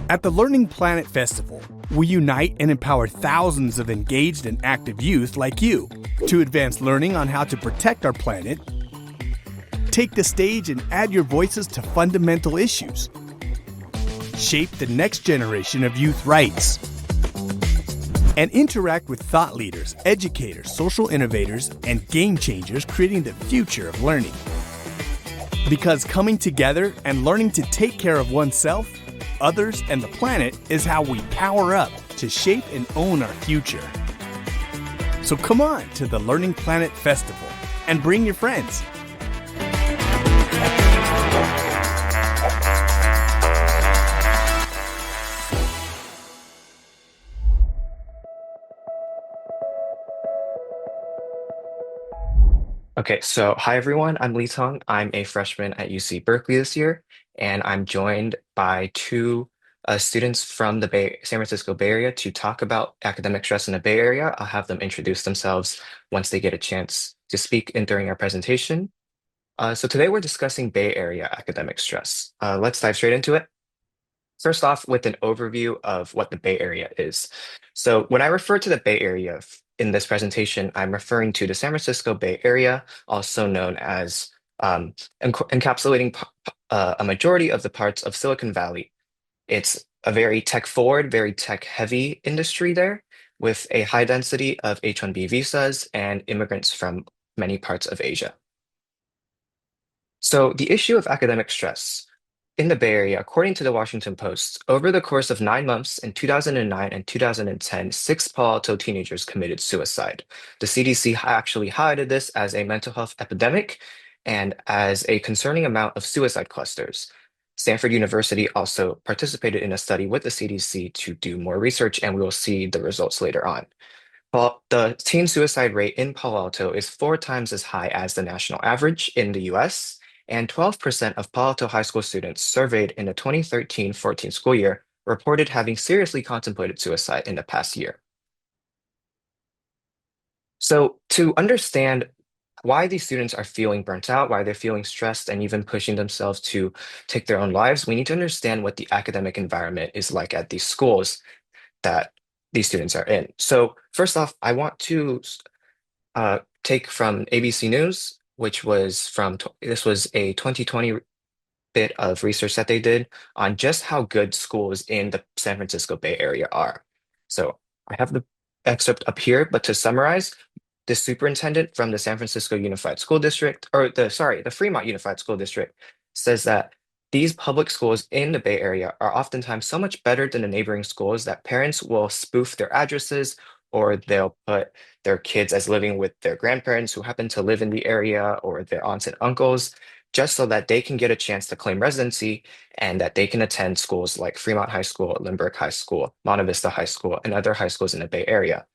At the Learning Planet Festival, we unite and empower thousands of engaged and active youth like you to advance learning on how to protect our planet, take the stage and add your voices to fundamental issues, shape the next generation of youth rights, and interact with thought leaders, educators, social innovators, and game changers creating the future of learning. Because coming together and learning to take care of oneself, others, and the planet is how we power up to shape and own our future. So come on to the Learning Planet Festival and bring your friends. Okay, so hi everyone, I'm Lee Tong. I'm a freshman at UC Berkeley this year, and I'm joined by two students from the San Francisco Bay Area to talk about academic stress in the Bay Area. I'll have them introduce themselves once they get a chance to speak during our presentation. So today we're discussing Bay Area academic stress. Let's dive straight into it. First off, with an overview of what the Bay Area is. So when I refer to the Bay Area in this presentation, I'm referring to the San Francisco Bay Area, also known as encapsulating a majority of the parts of Silicon Valley. It's a very tech-forward, very tech-heavy industry there, with a high density of H-1B visas and immigrants from many parts of Asia. So the issue of academic stress in the Bay Area, according to the Washington Post, over the course of 9 months in 2009 and 2010, 6 Palo Alto teenagers committed suicide. The CDC actually highlighted this as a mental health epidemic and as a concerning amount of suicide clusters. Stanford University also participated in a study with the CDC to do more research, and we will see the results later on. The teen suicide rate in Palo Alto is 4 times as high as the national average in the US, and 12% of Palo Alto high school students surveyed in the 2013-14 school year reported having seriously contemplated suicide in the past year. So to understand why these students are feeling burnt out, why they're feeling stressed and even pushing themselves to take their own lives, we need to understand what the academic environment is like at these schools that these students are in. So first off, I want to take from ABC News, which was this was a 2020 bit of research that they did on just how good schools in the San Francisco Bay Area are. So I have the excerpt up here, but to summarize, the superintendent from the San Francisco Unified School District, or the Fremont Unified School District, says that these public schools in the Bay Area are oftentimes so much better than the neighboring schools that parents will spoof their addresses, or they'll put their kids as living with their grandparents who happen to live in the area, or their aunts and uncles, just so that they can get a chance to claim residency and that they can attend schools like Fremont High School, Lindbergh High School, Monte Vista High School, and other high schools in the Bay Area.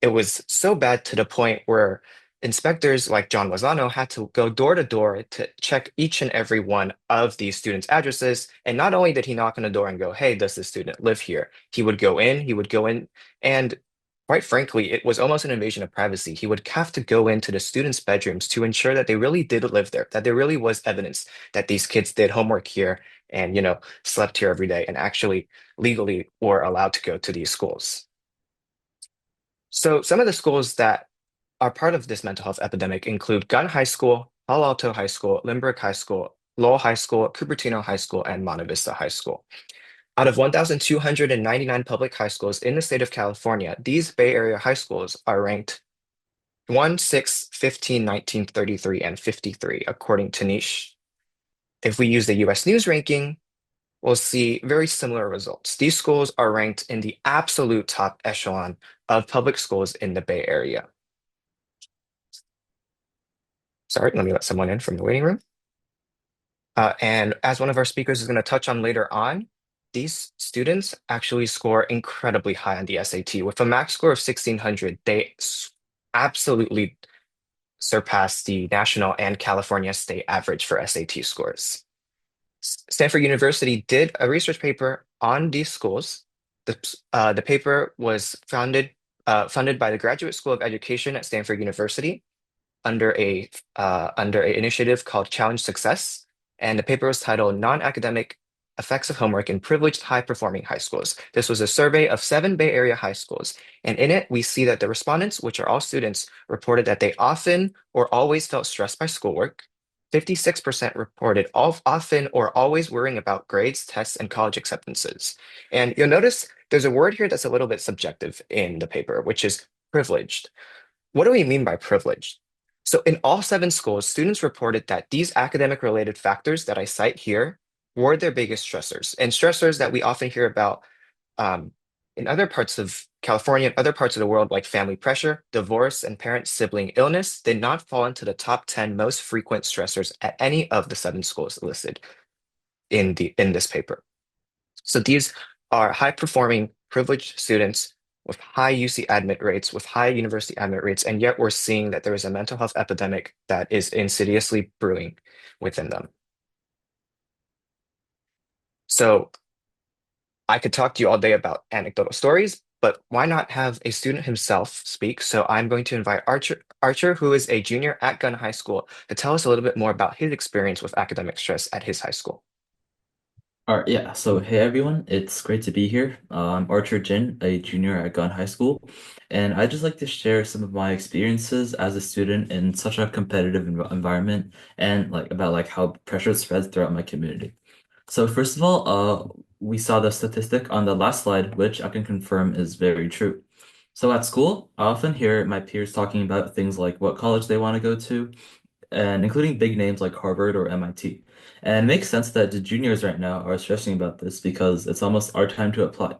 It was so bad to the point where inspectors like John Lozano had to go door to door to check each and every one of these students' addresses. And not only did he knock on the door and go, "Hey, does this student live here?" He would go in, and quite frankly, it was almost an invasion of privacy. He would have to go into the students' bedrooms to ensure that they really did live there, that there really was evidence that these kids did homework here and, slept here every day and actually legally were allowed to go to these schools. So some of the schools that are part of this mental health epidemic include Gunn High School, Palo Alto High School, Lindbergh High School, Lowell High School, Cupertino High School, and Monte Vista High School. Out of 1,299 public high schools in the state of California, these Bay Area high schools are ranked 1, 6, 15, 19, 33, and 53, according to Niche. If we use the US News ranking, we'll see very similar results. These schools are ranked in the absolute top echelon of public schools in the Bay Area. Sorry, let me let someone in from the waiting room. And as one of our speakers is going to touch on later on, these students actually score incredibly high on the SAT. With a max score of 1600, they absolutely surpass the national and California state average for SAT scores. Stanford University did a research paper on these schools. The paper was funded by the Graduate School of Education at Stanford University under an initiative called Challenge Success, and the paper was titled "Non-Academic effects of homework in privileged high-performing high schools. This was a survey of 7 Bay Area high schools. And in it, we see that the respondents, which are all students, reported that they often or always felt stressed by schoolwork. 56% reported often or always worrying about grades, tests, and college acceptances. And you'll notice there's a word here that's a little bit subjective in the paper, which is privileged. What do we mean by privileged? So, in all 7 schools, students reported that these academic related factors that I cite here were their biggest stressors, and stressors that we often hear about um, in other parts of California and other parts of the world, like family pressure, divorce, and parent sibling illness, did not fall into the top 10 most frequent stressors at any of the 7 schools listed in this paper. So these are high performing, privileged students with high UC admit rates, with high university admit rates, and yet we're seeing that there is a mental health epidemic that is insidiously brewing within them. So I could talk to you all day about anecdotal stories, but why not have a student himself speak? So I'm going to invite Archer, who is a junior at Gunn High School, to tell us a little bit more about his experience with academic stress at his high school. All right, yeah. So, hey everyone, it's great to be here. I'm Archer Jin, a junior at Gunn High School, and I'd just like to share some of my experiences as a student in such a competitive environment and like about like how pressure spreads throughout my community. So, first of all, we saw the statistic on the last slide, which I can confirm is very true. So, at school, I often hear my peers talking about things like what college they want to go to, and including big names like Harvard or MIT. And it makes sense that the juniors right now are stressing about this because it's almost our time to apply.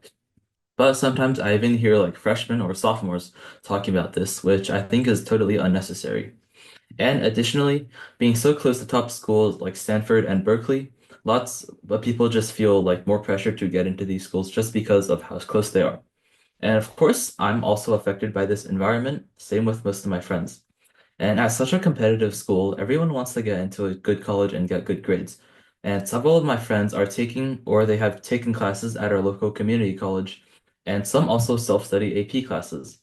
But sometimes I even hear like freshmen or sophomores talking about this, which I think is totally unnecessary. And additionally, being so close to top schools like Stanford and Berkeley, lots of people just feel like more pressure to get into these schools just because of how close they are. And of course, I'm also affected by this environment, same with most of my friends. And at such a competitive school, everyone wants to get into a good college and get good grades. And several of my friends are taking or they have taken classes at our local community college, and some also self-study AP classes.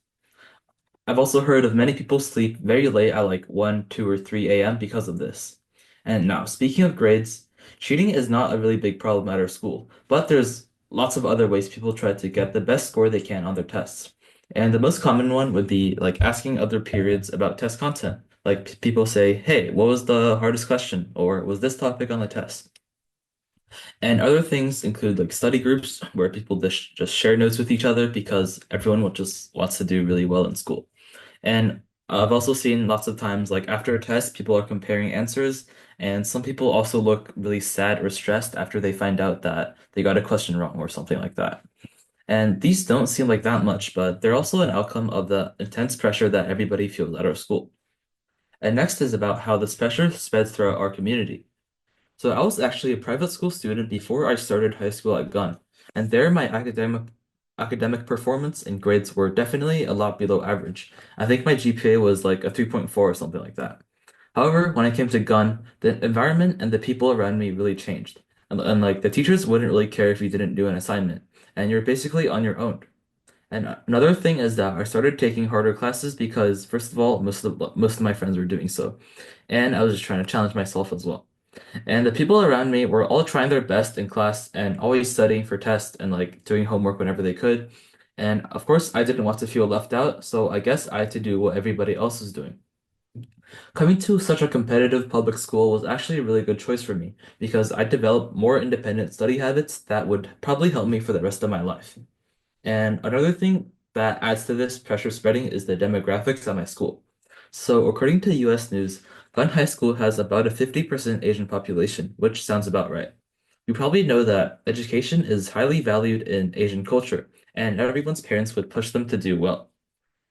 I've also heard of many people sleep very late at like 1, 2, or 3 a.m. because of this. And now, speaking of grades, cheating is not a really big problem at our school, but there's lots of other ways people try to get the best score they can on their tests. And the most common one would be like asking other periods about test content. Like people say, "Hey, what was the hardest question?" or "Was this topic on the test?" And other things include like study groups where people just share notes with each other because everyone just wants to do really well in school. And I've also seen lots of times, like after a test, people are comparing answers, and some people also look really sad or stressed after they find out that they got a question wrong or something like that. And these don't seem like that much, but they're also an outcome of the intense pressure that everybody feels at our school. And next is about how this pressure spreads throughout our community. So I was actually a private school student before I started high school at Gunn, and there my academic performance and grades were definitely a lot below average. I think my GPA was like a 3.4 or something like that. However, when I came to Gunn, the environment and the people around me really changed. And like the teachers wouldn't really care if you didn't do an assignment, and you're basically on your own. And another thing is that I started taking harder classes because, first of all, most of my friends were doing so, and I was just trying to challenge myself as well. And the people around me were all trying their best in class and always studying for tests and like doing homework whenever they could. And of course, I didn't want to feel left out, so I guess I had to do what everybody else was doing. Coming to such a competitive public school was actually a really good choice for me because I developed more independent study habits that would probably help me for the rest of my life. And another thing that adds to this pressure spreading is the demographics at my school. So, according to US News, Glen High School has about a 50% Asian population, which sounds about right. You probably know that education is highly valued in Asian culture, and everyone's parents would push them to do well.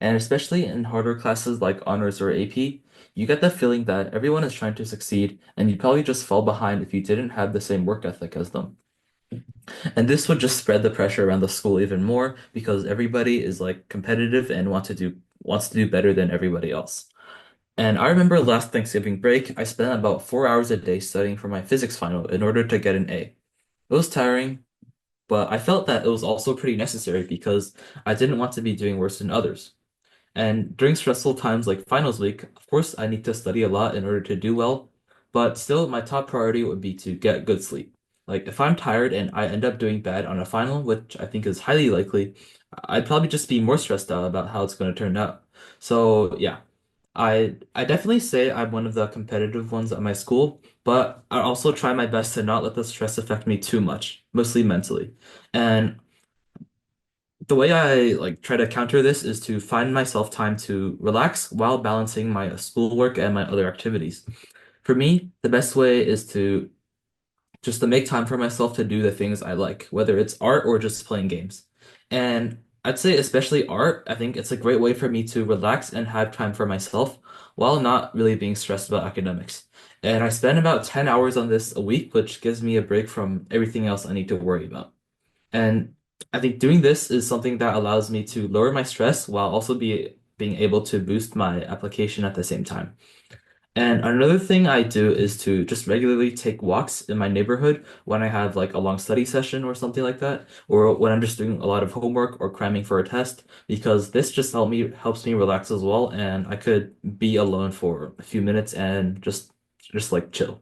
And especially in harder classes like honors or AP, you get the feeling that everyone is trying to succeed, and you'd probably just fall behind if you didn't have the same work ethic as them. And this would just spread the pressure around the school even more because everybody is like competitive and wants to do better than everybody else. And I remember last Thanksgiving break, I spent about 4 hours a day studying for my physics final in order to get an A. It was tiring, but I felt that it was also pretty necessary because I didn't want to be doing worse than others. And during stressful times like finals week, of course, I need to study a lot in order to do well, but still, my top priority would be to get good sleep. Like if I'm tired and I end up doing bad on a final, which I think is highly likely, I'd probably just be more stressed out about how it's going to turn out. So yeah, I definitely say I'm one of the competitive ones at my school, but I also try my best to not let the stress affect me too much, mostly mentally. And the way I like try to counter this is to find myself time to relax while balancing my schoolwork and my other activities. For me, the best way is to make time for myself to do the things I like, whether it's art or just playing games. And I'd say especially art, I think it's a great way for me to relax and have time for myself while not really being stressed about academics. And I spend about 10 hours on this a week, which gives me a break from everything else I need to worry about. And I think doing this is something that allows me to lower my stress while also being able to boost my application at the same time. And another thing I do is to just regularly take walks in my neighborhood when I have like a long study session or something like that, or when I'm just doing a lot of homework or cramming for a test, because this just helps me relax as well, and I could be alone for a few minutes and just like chill.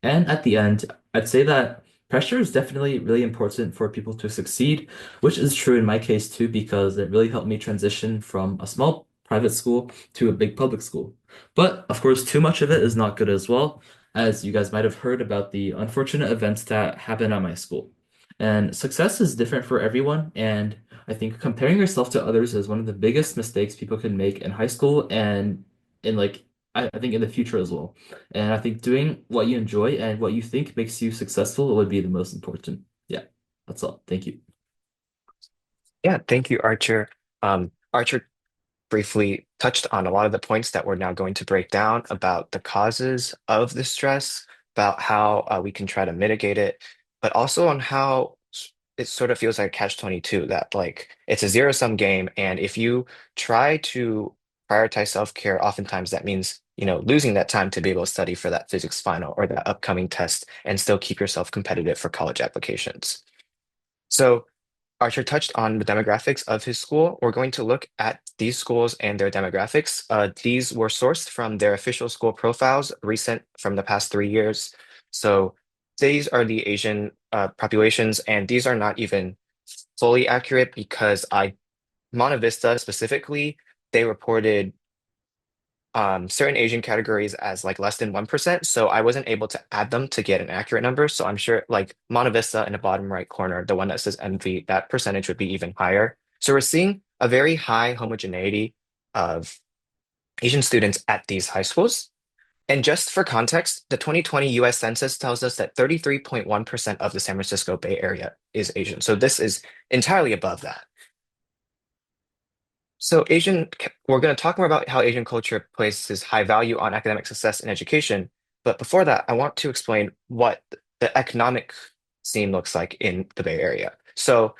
And at the end, I'd say that pressure is definitely really important for people to succeed, which is true in my case too, because it really helped me transition from a small private school to a big public school. But of course, too much of it is not good as well, as you guys might have heard about the unfortunate events that happened at my school. And success is different for everyone, and I think comparing yourself to others is one of the biggest mistakes people can make in high school and in like I think in the future as well. And I think doing what you enjoy and what you think makes you successful would be the most important. Yeah, that's all. Thank you. Yeah, thank you, Archer. Archer briefly touched on a lot of the points that we're now going to break down about the causes of the stress, about how we can try to mitigate it, but also on how it sort of feels like catch-22, that like it's a zero-sum game. And if you try to prioritize self-care, oftentimes that means, losing that time to be able to study for that physics final or that upcoming test and still keep yourself competitive for college applications. So Archer touched on the demographics of his school. We're going to look at these schools and their demographics. These were sourced from their official school profiles, recent from the past 3 years. So these are the Asian populations, and these are not even fully accurate because Monta Vista specifically, they reported certain Asian categories as like less than 1%. So I wasn't able to add them to get an accurate number. So I'm sure like Monta Vista in the bottom right corner, the one that says MV, that percentage would be even higher. So we're seeing a very high homogeneity of Asian students at these high schools. And just for context, the 2020 US Census tells us that 33.1% of the San Francisco Bay Area is Asian. So this is entirely above that. So we're going to talk more about how Asian culture places high value on academic success and education. But before that, I want to explain what the economic scene looks like in the Bay Area. So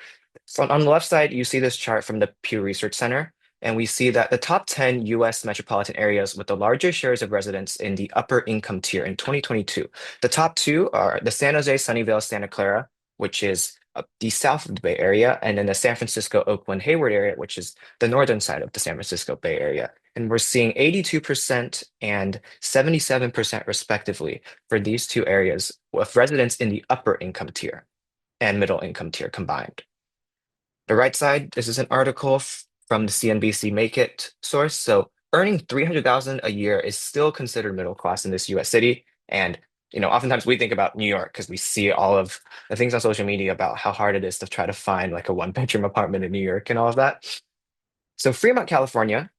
on the left side, you see this chart from the Pew Research Center, and we see that the top 10 US metropolitan areas with the largest shares of residents in the upper income tier in 2022. The top two are the San Jose, Sunnyvale, Santa Clara, which is the south of the Bay Area, and then the San Francisco, Oakland, Hayward area, which is the northern side of the San Francisco Bay Area. And we're seeing 82% and 77% respectively for these two areas of residents in the upper income tier and middle income tier combined. The right side, this is an article from the CNBC Make It source. So earning 300,000 a year is still considered middle class in this US city. And oftentimes we think about New York because we see all of the things on social media about how hard it is to try to find like a one-bedroom apartment in New York and all of that. So Fremont, California,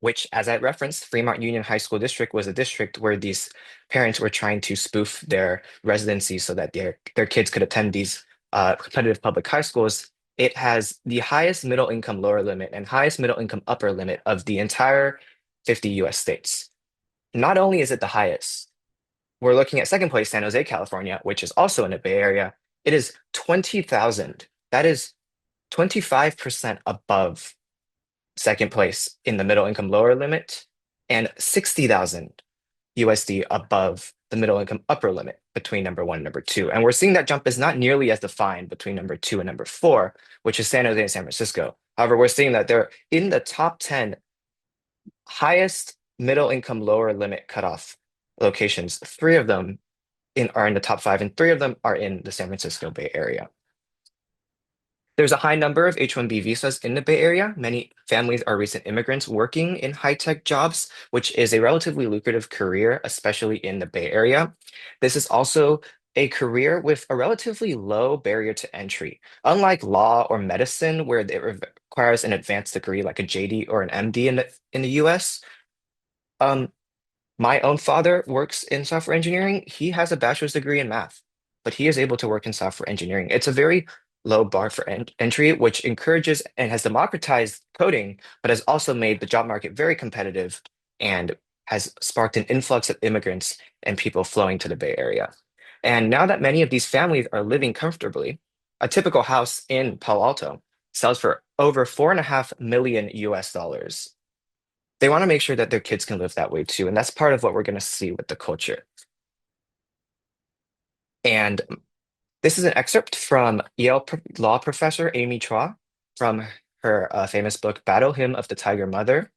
which, as I referenced, Fremont Union High School District was a district where these parents were trying to spoof their residency so that their kids could attend these competitive public high schools. It has the highest middle income lower limit and highest middle income upper limit of the entire 50 US states. Not only is it the highest, we're looking at second place, San Jose, California, which is also in the Bay Area. It is 20,000. That is 25% above second place in the middle income lower limit and 60,000 USD above the middle income upper limit between number one and number two. And we're seeing that jump is not nearly as defined between number two and number four, which is San Jose and San Francisco. However, we're seeing that they're in the top 10 highest middle income lower limit cutoff locations. Three of them are in the top five, and three of them are in the San Francisco Bay Area. There's a high number of H-1B visas in the Bay Area. Many families are recent immigrants working in high-tech jobs, which is a relatively lucrative career, especially in the Bay Area. This is also a career with a relatively low barrier to entry. Unlike law or medicine, where it requires an advanced degree like a JD or an MD in the US, um, my own father works in software engineering. He has a bachelor's degree in math, but he is able to work in software engineering. It's a very low bar for entry, which encourages and has democratized coding, but has also made the job market very competitive and has sparked an influx of immigrants and people flowing to the Bay Area. And now that many of these families are living comfortably, a typical house in Palo Alto sells for over 4.5 million US dollars. They want to make sure that their kids can live that way too. And that's part of what we're going to see with the culture. And this is an excerpt from law professor Amy Chua from her famous book, Battle Hymn of the Tiger Mother.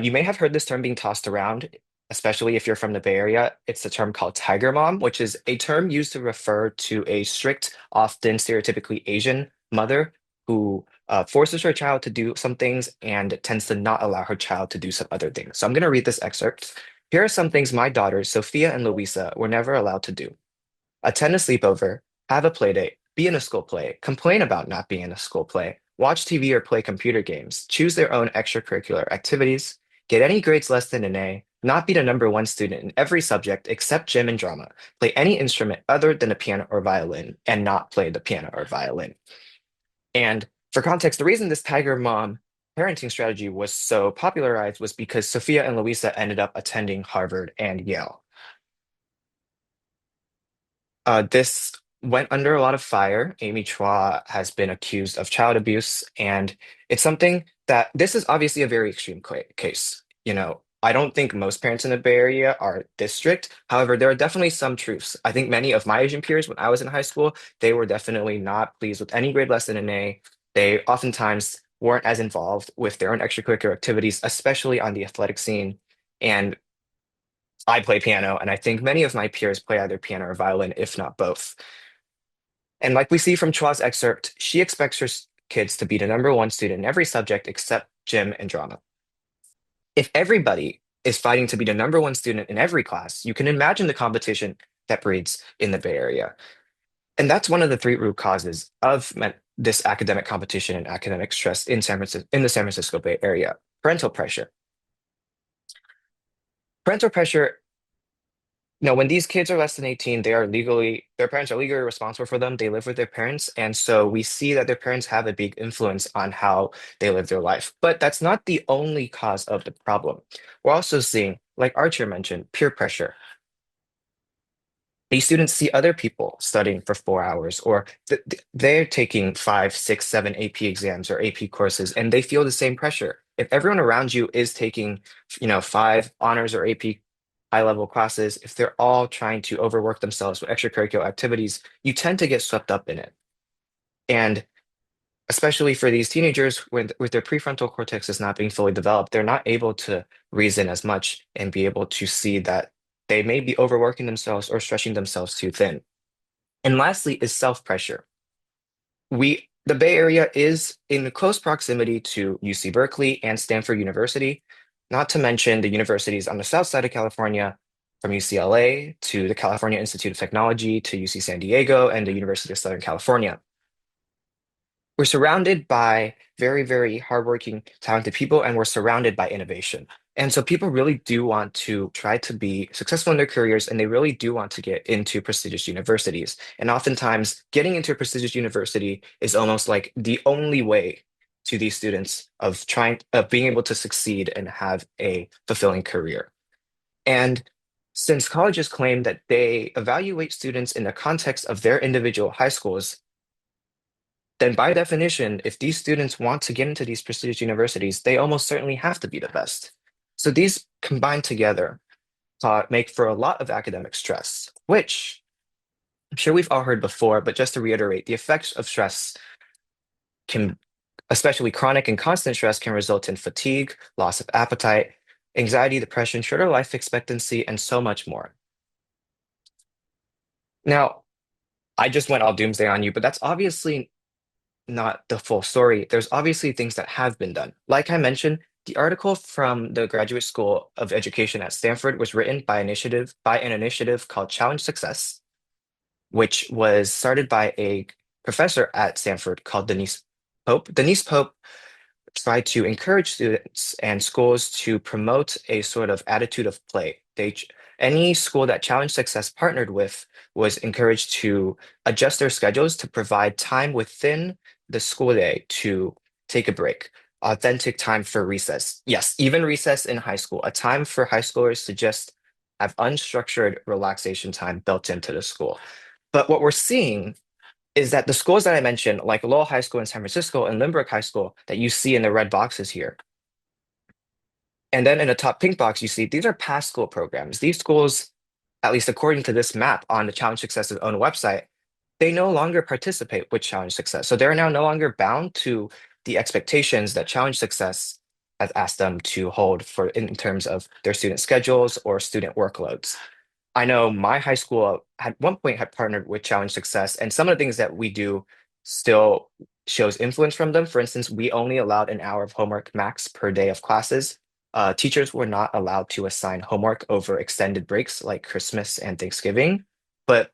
You may have heard this term being tossed around, especially if you're from the Bay Area. It's a term called Tiger Mom, which is a term used to refer to a strict, often stereotypically Asian mother who forces her child to do some things and tends to not allow her child to do some other things. So I'm going to read this excerpt. Here are some things my daughters, Sophia and Louisa, were never allowed to do: attend a sleepover, have a play date, be in a school play, complain about not being in a school play, watch TV or play computer games, choose their own extracurricular activities, get any grades less than an A, not be the number one student in every subject except gym and drama, play any instrument other than the piano or violin, and not play the piano or violin. And for context, the reason this Tiger Mom parenting strategy was so popularized was because Sophia and Louisa ended up attending Harvard and Yale. This went under a lot of fire. Amy Chua has been accused of child abuse, and it's something that this is obviously a very extreme case. I don't think most parents in the Bay Area are this strict. However, there are definitely some truths. I think many of my Asian peers, when I was in high school, they were definitely not pleased with any grade less than an A. They oftentimes weren't as involved with their own extracurricular activities, especially on the athletic scene. And I play piano, and I think many of my peers play either piano or violin, if not both. And like we see from Chua's excerpt, she expects her kids to be the number one student in every subject except gym and drama. If everybody is fighting to be the number one student in every class, you can imagine the competition that breeds in the Bay Area. And that's one of the three root causes of this academic competition and academic stress in the San Francisco Bay Area. Parental pressure. Parental pressure. No, when these kids are less than 18, their parents are legally responsible for them. They live with their parents. And so we see that their parents have a big influence on how they live their life. But that's not the only cause of the problem. We're also seeing, like Archer mentioned, peer pressure. These students see other people studying for 4 hours, or they're taking 5, 6, 7 AP exams or AP courses, and they feel the same pressure. If everyone around you is taking, 5 honors or AP high-level classes, if they're all trying to overwork themselves with extracurricular activities, you tend to get swept up in it. And especially for these teenagers, with their prefrontal cortex is not being fully developed, they're not able to reason as much and be able to see that they may be overworking themselves or stretching themselves too thin. And lastly is self-pressure. The Bay Area is in close proximity to UC Berkeley and Stanford University, not to mention the universities on the south side of California, from UCLA to the California Institute of Technology to UC San Diego and the University of Southern California. We're surrounded by very, very hardworking, talented people, and we're surrounded by innovation. And so people really do want to try to be successful in their careers, and they really do want to get into prestigious universities. And oftentimes, getting into a prestigious university is almost like the only way to these students of being able to succeed and have a fulfilling career. And since colleges claim that they evaluate students in the context of their individual high schools, then by definition, if these students want to get into these prestigious universities, they almost certainly have to be the best. So these combined together make for a lot of academic stress, which I'm sure we've all heard before, but just to reiterate, the effects of stress can, especially chronic and constant stress, can result in fatigue, loss of appetite, anxiety, depression, shorter life expectancy, and so much more. Now, I just went all doomsday on you, but that's obviously not the full story. There's obviously things that have been done. Like I mentioned, the article from the Graduate School of Education at Stanford was written by an initiative called Challenge Success, which was started by a professor at Stanford called Denise Pope. Denise Pope try to encourage students and schools to promote a sort of attitude of play. Any school that Challenge Success partnered with was encouraged to adjust their schedules to provide time within the school day to take a break, authentic time for recess. Yes, even recess in high school, a time for high schoolers to just have unstructured relaxation time built into the school. But what we're seeing is that the schools that I mentioned, like Lowell High School in San Francisco and Lynbrook High School, that you see in the red boxes here, and then in the top pink box, you see these are past school programs. These schools, at least according to this map on the Challenge Success's own website, they no longer participate with Challenge Success. So they're now no longer bound to the expectations that Challenge Success has asked them to hold for in terms of their student schedules or student workloads. I know my high school at one point had partnered with Challenge Success, and some of the things that we do still shows influence from them. For instance, we only allowed an hour of homework max per day of classes. Teachers were not allowed to assign homework over extended breaks like Christmas and Thanksgiving. But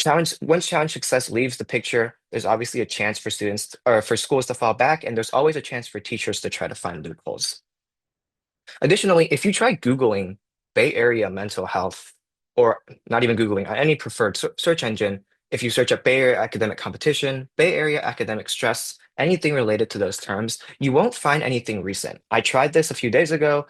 once Challenge Success leaves the picture, there's obviously a chance for students or for schools to fall back, and there's always a chance for teachers to try to find loopholes. Additionally, if you try Googling Bay Area mental health, or not even Googling, on any preferred search engine, if you search up Bay Area academic competition, Bay Area academic stress, anything related to those terms, you won't find anything recent. I tried this a few days ago.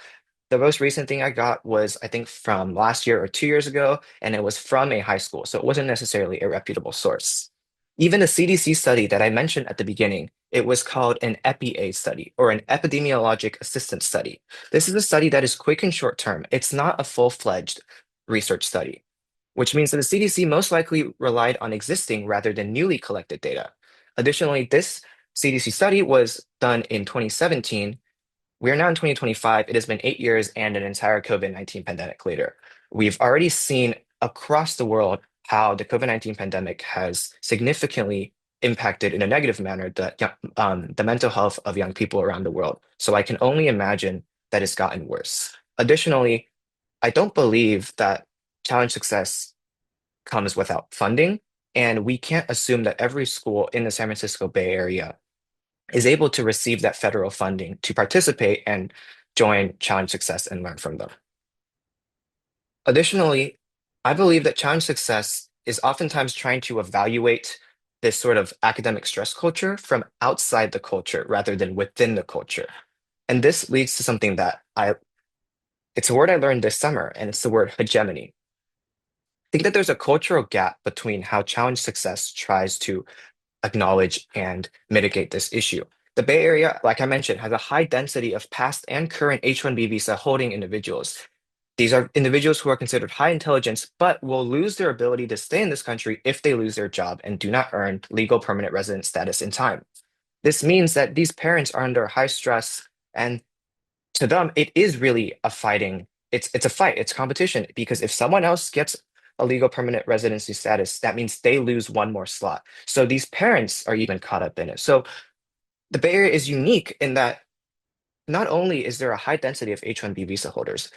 The most recent thing I got was, I think, from last year or 2 years ago, and it was from a high school, so it wasn't necessarily a reputable source. Even the CDC study that I mentioned at the beginning, it was called an EPI-A study or an epidemiologic assistance study. This is a study that is quick and short term. It's not a full-fledged research study, which means that the CDC most likely relied on existing rather than newly collected data. Additionally, this CDC study was done in 2017. We are now in 2025. It has been 8 years and an entire COVID-19 pandemic later. We've already seen across the world how the COVID-19 pandemic has significantly impacted in a negative manner the mental health of young people around the world. So I can only imagine that it's gotten worse. Additionally, I don't believe that challenge success comes without funding, and we can't assume that every school in the San Francisco Bay Area is able to receive that federal funding to participate and join Challenge Success and learn from them. Additionally, I believe that Challenge Success is oftentimes trying to evaluate this sort of academic stress culture from outside the culture rather than within the culture. And this leads to something that it's a word I learned this summer, and it's the word hegemony. I think that there's a cultural gap between how Challenge Success tries to acknowledge and mitigate this issue. The Bay Area, like I mentioned, has a high density of past and current H-1B visa holding individuals. These are individuals who are considered high intelligence, but will lose their ability to stay in this country if they lose their job and do not earn legal permanent resident status in time. This means that these parents are under high stress, and to them, it is really a fighting. It's a fight. It's competition because if someone else gets a legal permanent residency status, that means they lose one more slot. So these parents are even caught up in it. So the Bay Area is unique in that not only is there a high density of H-1B visa holders,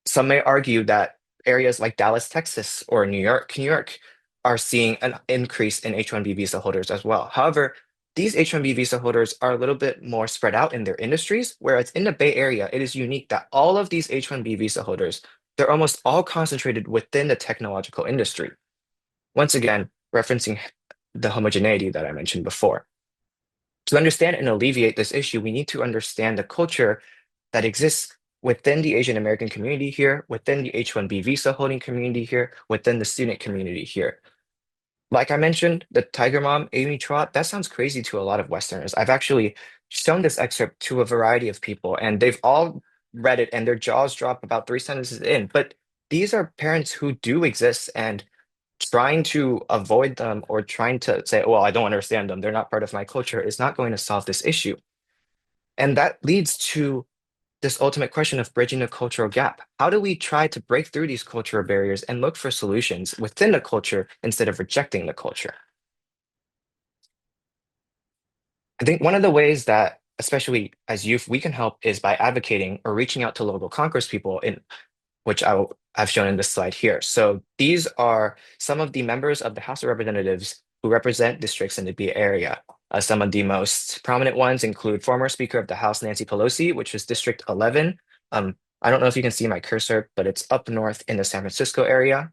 some may argue that areas like Dallas, Texas, or New York are seeing an increase in H-1B visa holders as well. However, these H-1B visa holders are a little bit more spread out in their industries, whereas in the Bay Area, it is unique that all of these H-1B visa holders, they're almost all concentrated within the technological industry. Once again, referencing the homogeneity that I mentioned before. To understand and alleviate this issue, we need to understand the culture that exists within the Asian American community here, within the H-1B visa holding community here, within the student community here. Like I mentioned, the Tiger Mom, Amy Trott, that sounds crazy to a lot of Westerners. I've actually shown this excerpt to a variety of people, and they've all read it and their jaws drop about 3 sentences in. But these are parents who do exist, and trying to avoid them or trying to say, well, I don't understand them, they're not part of my culture, is not going to solve this issue. And that leads to this ultimate question of bridging the cultural gap. How do we try to break through these cultural barriers and look for solutions within the culture instead of rejecting the culture? I think one of the ways that, especially as youth, we can help is by advocating or reaching out to local Congress people, in which I've shown in this slide here. So these are some of the members of the House of Representatives who represent districts in the Bay Area. Some of the most prominent ones include former Speaker of the House Nancy Pelosi, which is District 11. I don't know if you can see my cursor, but it's up north in the San Francisco area.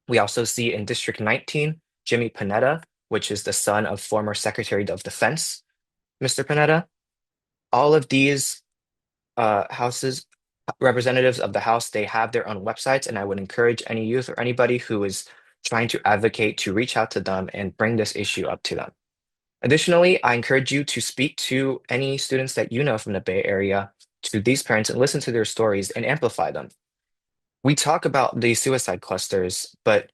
We also see in District 19, Jimmy Panetta, which is the son of former Secretary of Defense, Mr. Panetta. All of these houses, representatives of the House, they have their own websites, and I would encourage any youth or anybody who is trying to advocate to reach out to them and bring this issue up to them. Additionally, I encourage you to speak to any students that you know from the Bay Area, to these parents, and listen to their stories and amplify them. We talk about the suicide clusters, but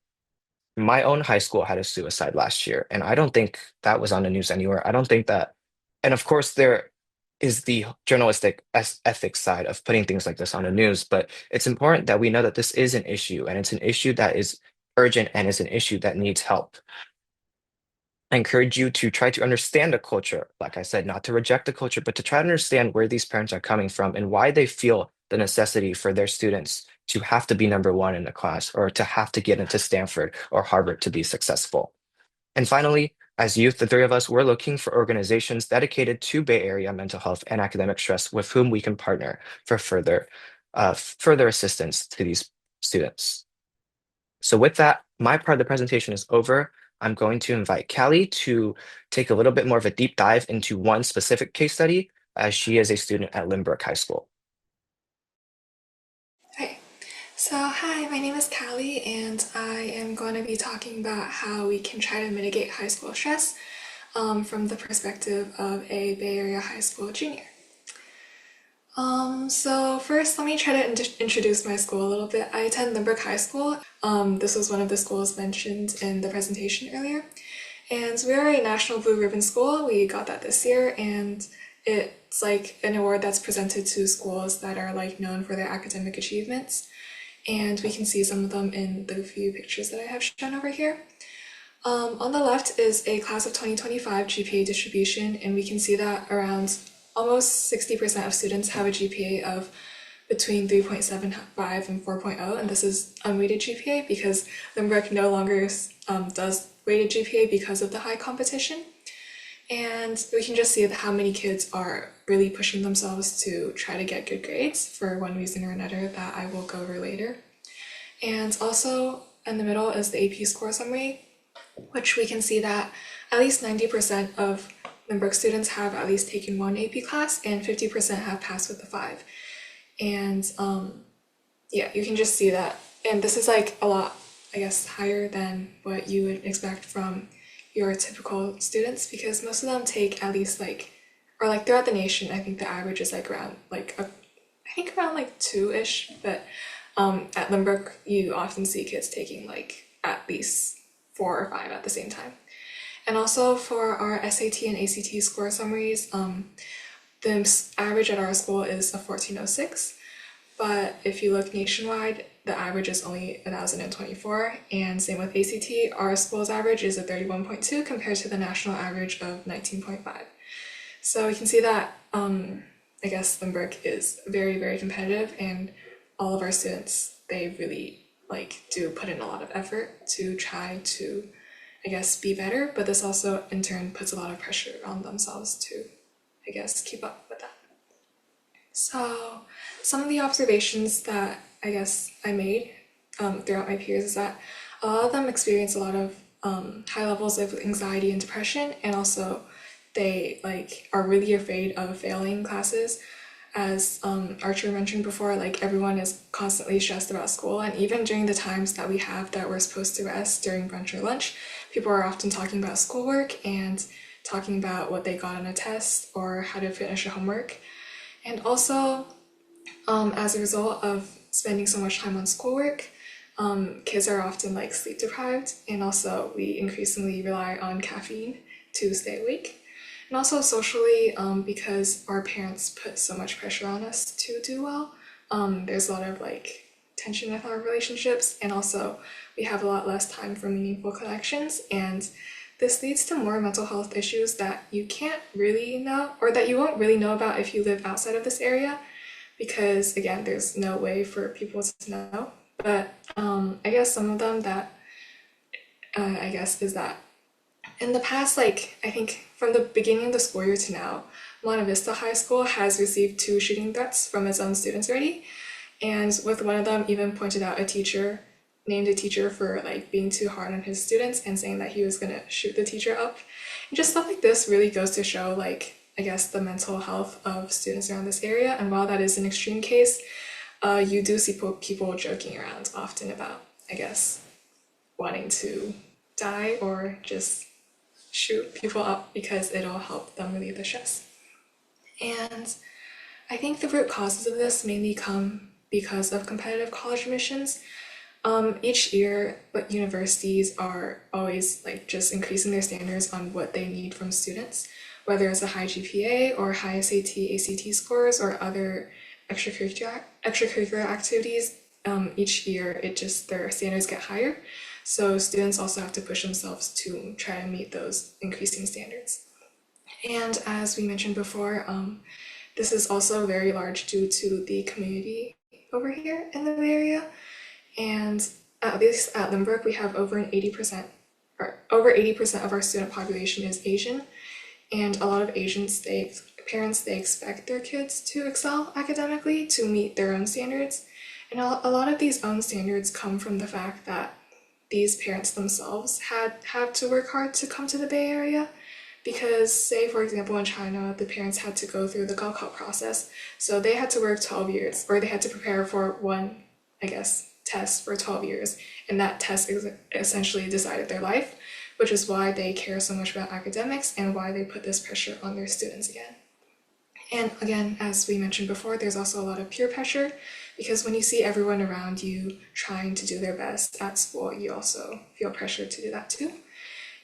my own high school had a suicide last year, and I don't think that was on the news anywhere. I don't think that, and of course, there is the journalistic ethics side of putting things like this on the news, but it's important that we know that this is an issue, and it's an issue that is urgent, and it's an issue that needs help. I encourage you to try to understand the culture. Like I said, not to reject the culture, but to try to understand where these parents are coming from and why they feel the necessity for their students to have to be number one in the class or to have to get into Stanford or Harvard to be successful. And finally, as youth, the three of us, we're looking for organizations dedicated to Bay Area mental health and academic stress with whom we can partner for further assistance to these students. So with that, my part of the presentation is over. I'm going to invite Callie to take a little bit more of a deep dive into one specific case study, as she is a student at Lynbrook High School. Okay, so hi, my name is Callie, and I am going to be talking about how we can try to mitigate high school stress from the perspective of a Bay Area high school junior. So first, let me try to introduce my school a little bit. I attend Lynbrook High School. This was one of the schools mentioned in the presentation earlier. And we are a National Blue Ribbon School. We got that this year, and it's like an award that's presented to schools that are like known for their academic achievements. And we can see some of them in the few pictures that I have shown over here. On the left is a class of 2025 GPA distribution, and we can see that around almost 60% of students have a GPA of between 3.75 and 4.0, and this is unweighted GPA because Lynbrook no longer does weighted GPA because of the high competition. And we can just see how many kids are really pushing themselves to try to get good grades for one reason or another that I will go over later. And also in the middle is the AP score summary, which we can see that at least 90% of Lynbrook students have at least taken one AP class and 50% have passed with a 5. And yeah, you can just see that. And this is like a lot, I guess, higher than what you would expect from your typical students, because most of them take at least or throughout the nation, I think the average is like around around 2-ish, but at Lynbrook, you often see kids taking like at least 4 or 5 at the same time. And also for our SAT and ACT score summaries, the average at our school is a 1406, but if you look nationwide, the average is only 1,024, and same with ACT, our school's average is a 31.2 compared to the national average of 19.5. So you can see that I guess Lynbrook is very, very competitive, and all of our students, they really do put in a lot of effort to try to, I guess, be better, but this also in turn puts a lot of pressure on themselves to, I guess, keep up with that. So some of the observations that I guess I made throughout my peers is that a lot of them experience a lot of high levels of anxiety and depression, and also they are really afraid of failing classes. As Archer mentioned before, everyone is constantly stressed about school, and even during the times that we have that we're supposed to rest during brunch or lunch, people are often talking about schoolwork and talking about what they got on a test or how to finish a homework. And also, as a result of spending so much time on schoolwork, kids are often sleep deprived, and also we increasingly rely on caffeine to stay awake. And also socially, because our parents put so much pressure on us to do well, there's a lot of like tension with our relationships, and also we have a lot less time for meaningful connections, and this leads to more mental health issues that you can't really know, or that you won't really know about if you live outside of this area, because again, there's no way for people to know. But I guess some of them that I guess is that in the past, like I think from the beginning of the school year to now, Monte Vista High School has received 2 shooting threats from its own students already. And with one of them even pointed out named a teacher for like being too hard on his students and saying that he was gonna shoot the teacher up. And just stuff like this really goes to show like, I guess, the mental health of students around this area. And while that is an extreme case, you do see people joking around often about, I guess, wanting to die or just shoot people up because it'll help them relieve the stress. And I think the root causes of this mainly come because of competitive college admissions. Each year, but universities are always like just increasing their standards on what they need from students, whether it's a high GPA or high SAT, ACT scores, or other extracurricular activities. Each year, their standards get higher. So students also have to push themselves to try to meet those increasing standards. And as we mentioned before, this is also very large due to the community over here in the Bay Area. And at least at Lynbrook, we have over 80% of our student population is Asian. And a lot of Asians, parents expect their kids to excel academically to meet their own standards. And a lot of these own standards come from the fact that these parents themselves had to work hard to come to the Bay Area. Because say, for example, in China, the parents had to go through the Gaokao process. So they had to work 12 years, or they had to prepare for one, I guess, test for 12 years. And that test essentially decided their life, which is why they care so much about academics and why they put this pressure on their students again. And again, as we mentioned before, there's also a lot of peer pressure, because when you see everyone around you trying to do their best at school, you also feel pressured to do that too.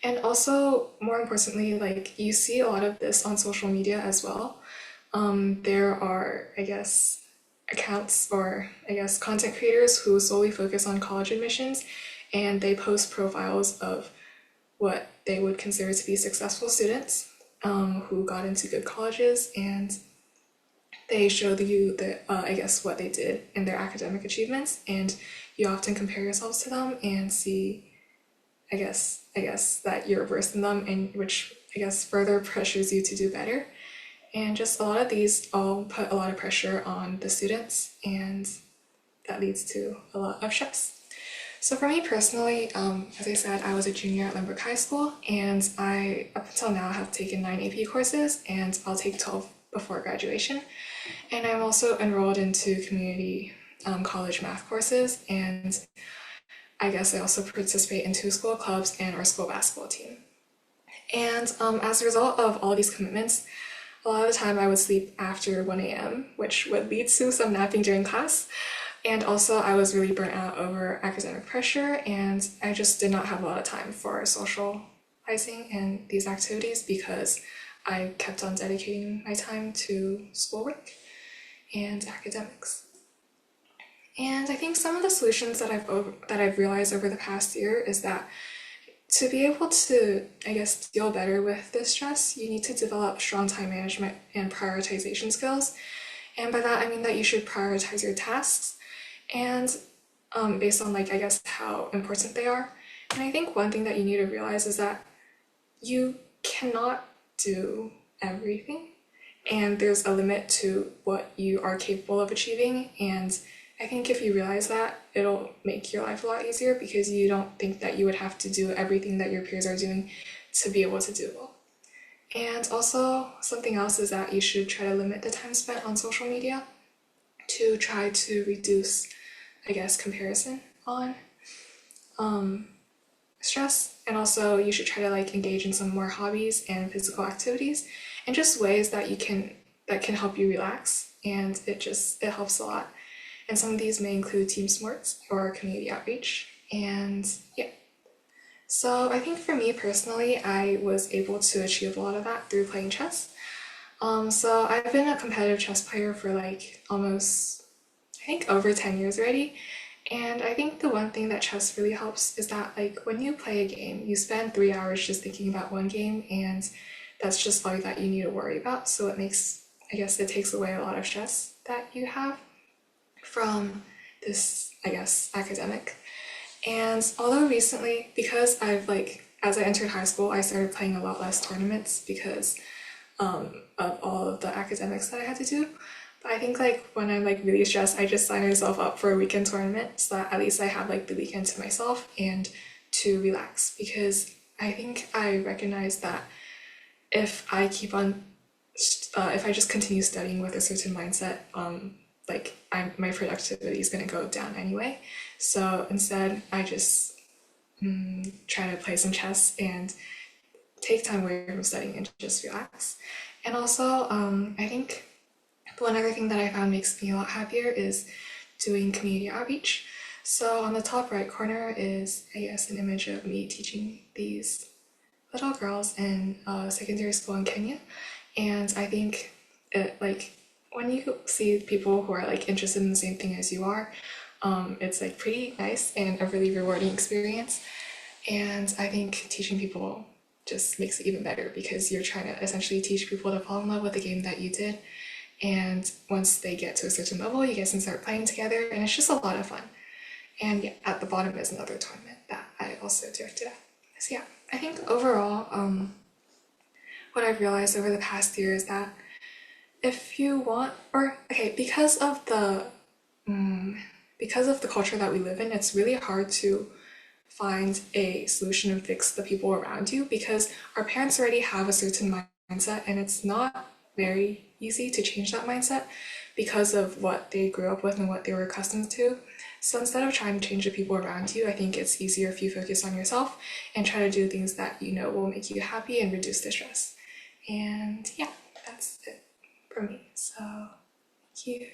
And also, more importantly, like you see a lot of this on social media as well. There are, I guess, accounts or I guess content creators who solely focus on college admissions, and they post profiles of what they would consider to be successful students who got into good colleges, and they show you I guess what they did in their academic achievements, and you often compare yourselves to them and see I guess that you're worse than them, and which I guess further pressures you to do better. And just a lot of these all put a lot of pressure on the students, and that leads to a lot of stress. So for me personally, as I said, I was a junior at Lynbrook High School, and I, up until now, have taken 9 AP courses, and I'll take 12 before graduation. And I'm also enrolled into community college math courses, and I guess I also participate in 2 school clubs and our school basketball team. And as a result of all these commitments, a lot of the time I would sleep after 1 a.m., which would lead to some napping during class. And also I was really burnt out over academic pressure, and I just did not have a lot of time for socializing and these activities because I kept on dedicating my time to schoolwork and academics. And I think some of the solutions that I've realized over the past year is that to be able to, I guess, deal better with this stress, you need to develop strong time management and prioritization skills. And by that, I mean that you should prioritize your tasks and based on like, I guess, how important they are. And I think one thing that you need to realize is that you cannot do everything, and there's a limit to what you are capable of achieving. And I think if you realize that, it'll make your life a lot easier, because you don't think that you would have to do everything that your peers are doing to be able to do well. And also, something else is that you should try to limit the time spent on social media to try to reduce, I guess, comparison on stress. And also, you should try to like engage in some more hobbies and physical activities, and just ways that can help you relax. And it helps a lot. And some of these may include team sports or community outreach. And yeah. So I think for me personally, I was able to achieve a lot of that through playing chess. So I've been a competitive chess player for like almost, I think, over 10 years already. And I think the one thing that chess really helps is that like when you play a game, you spend 3 hours just thinking about one game, and that's just all that you need to worry about. So it makes, I guess it takes away a lot of stress that you have from this, I guess, academic. And although recently, because I've like, as I entered high school, I started playing a lot less tournaments because of all of the academics that I had to do. But I think like when I'm like really stressed, I just sign myself up for a weekend tournament so that at least I have like the weekend to myself and to relax. Because I think I recognize that if I keep on, if I just continue studying with a certain mindset, like my productivity is going to go down anyway. So instead, I just try to play some chess and take time away from studying and just relax. And also, I think one other thing that I found makes me a lot happier is doing community outreach. So on the top right corner is, I guess, an image of me teaching these little girls in secondary school in Kenya. And I think it, like, when you see people who are like interested in the same thing as you are, it's like pretty nice and a really rewarding experience. And I think teaching people just makes it even better because you're trying to essentially teach people to fall in love with the game that you did. And once they get to a certain level, you guys can start playing together, and it's just a lot of fun. And yeah, at the bottom is another tournament that I also directed at. So yeah, I think overall, what I've realized over the past year is that if you want, or okay, because of the culture that we live in, it's really hard to find a solution and fix the people around you because our parents already have a certain mindset, and it's not very easy to change that mindset because of what they grew up with and what they were accustomed to. So instead of trying to change the people around you, I think it's easier if you focus on yourself and try to do things that you know will make you happy and reduce the stress. And yeah, that's it for me. So thank you.